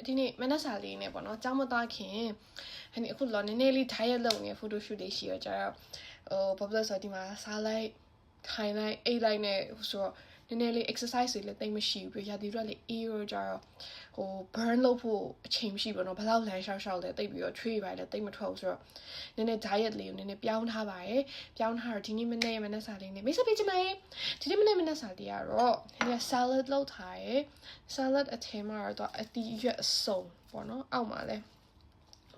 ဒီနေ့မနက်စာလေးနဲ့ပေါ့နော်ကြောင်းမသွားခင်ဟဲ့အခုလောနည်းနည်းလေး diet လုပ်နေ photo shoot လေးရှိရကြတော့ဘာလို့ဆိုဒီမှာစားလိုက်ထိုင်လိုက်အိတ်လိုက်နဲ့ဆိုတော့နည်းနည်းလေး exercise တွေလည်းတိတ်မရှိဘူးပြရာဒီတော့လေအေးရောကြတော့burn လုပ်ဖို့အချိန်မရှိဘူးနော်ဘယ်လောက်လမ်းလျှောက်လဲတိတ်ပြီးတော့ချွေးပါတယ်တိတ်မထွက်ဘူးဆိုတော့နည်းနည်း diet လေးကိုနည်းနည်းပြောင်းထားပါတယ်ပြောင်းထားတော့ဒီနေ့မနေ့စာလေးနဲ့မိတ်ဆက်ပေးချင်ပါတယ်ဒီနေ့မနေ့စာလေးကတော့နည်းနည်း salad လုပ်ထားရယ် salad အထင်းမှာတော့အတီးရွက်အစုံပေါ့နော်အောက်မှာလဲ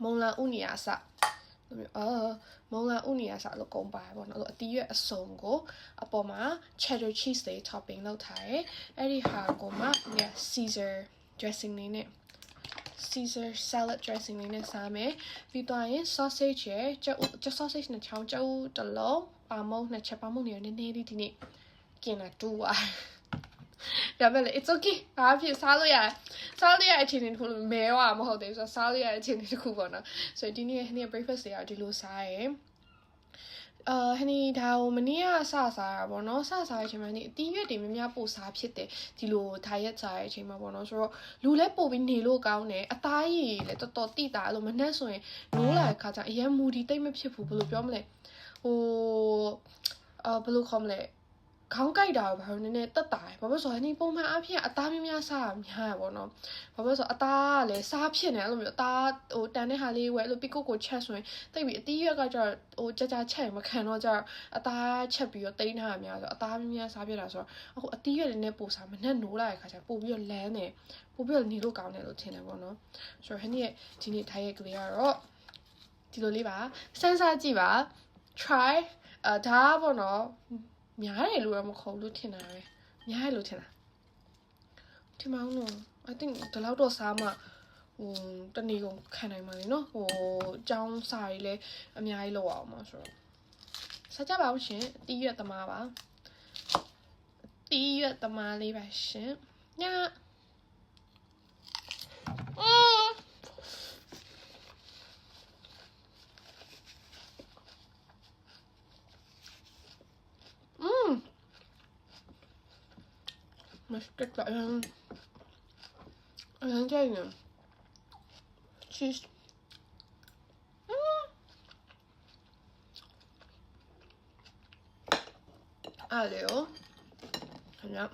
မုံလာဥနီယာစမုံလာဥနီယာစလို့ကုန်ပါတယ်ပေါ့နော်အတီးရွက်အစုံကိုအပေါ်မှာ cheddar cheese တွေ topping လုပ်ထားရယ်အဲ့ဒီဟာကိုမှ Caesar dressing လေးနဲ့ Caesar salad dressing လေးနဲ့စားမယ်ပြီးတော့ရင် sausage ရယ်ကျ sausage နဲ့ချောင်းကျတစ်လုံးပါမုံနဲ့ချက်ပါမုံနေနည်းနည်းလေးဒီနေ့กินလာတူပါဒါပဲလေ it's okay ဘာဖြစ်စားလို့ရအချိန်တစ်ခုလို့မဲဝမဟုတ်သေးဘူးဆိုတော့စားလို့ရအချိန်တစ်ခုပေါ့နော်ဆိုတော့ဒီနေ့ breakfast တွေကဒီလိုစားရယ်ဟနီဒါကိုမနေ့ကစစားတာပေါ့နော်စစားတဲ့အချိန်မှာဒီအတီးရွက်တွေများများပို့စားဖြစ်တယ်ဒီလိုဒါရက်စားတဲ့အချိန်မှာပေါ့နော်ဆိုတော့လူလည်းပို့ပြီးနေလို့ကောင်းတယ်အသားရည်လည်းတော်တော်တိတာလို့မနှက်ဆိုရင်နိုးလာတဲ့ခါကျအရင်မူဒီတိတ်မဖြစ်ဘူးဘယ်လိုပြောမလဲဘယ်လိုခေါ်မလဲခေါင်းကိုက်တာဘာလို့နည်းနည်းတက်တာလဲဘာလို့ဆိုတော့ဒီပုံမှန်အဖြစ်အသားများစားများရပါတော့ဘာလို့ဆိုအသားကလည်းစားဖြစ်နေအဲ့လိုမျိုးအသားတန်တဲ့ဟာလေးဝဲအဲ့လိုပီကိုကိုချက်ဆိုရင်တိတ်ပြီးအတီးရွက်ကကျတော့ကြာချက်မခံတော့ကျတော့အသားချက်ပြီးတော့တိန်းထားရများဆိုအသားများစားဖြစ်တာဆိုတော့အခုအတီးရွက်လည်းနဲ့ပို့စားမနဲ့နိုးလာတဲ့ခါကျပို့ပြီးတော့လမ်းနေပို့ပြီးတော့နေလို့ကောင်းတယ်လို့ထင်တယ်ပေါ့နော်ဆိုတော့ဟင်းရဲ့ဒီနေ့ထိုင်ရကလေးကတော့ဒီလိုလေးပါစမ်းစားကြည့်ပါ try ဒါပေါ့နော်များတယ်လို့တော့မခေါ်လို့ထင်တာပဲများတယ်လို့ထင်တာထင်မအောင်လို့ I think ဒီလောက်တော့စားမှတနေ့ကုန်ခံနိုင်မှာလေနော်ကြောင်းစာတွေလည်းအများကြီးလောက်အောင်မှာဆိုတော့စားကြပါဦးရှင်တီးရွက်သမားပါတီးရွက်သမားလေးပါရှင်ည맛있겠다. 굉장히 치즈. 돼요. 그냥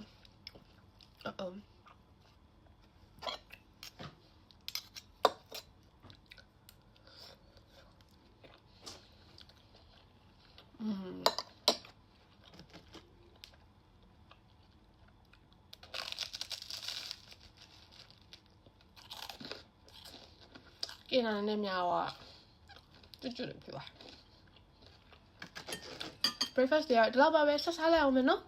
깨나는 냄새와 쭈쭈를 좋아. breakfast တွေကဒီလောက်ပါပဲဆက်စားလိုက်အောင်မယ်နော်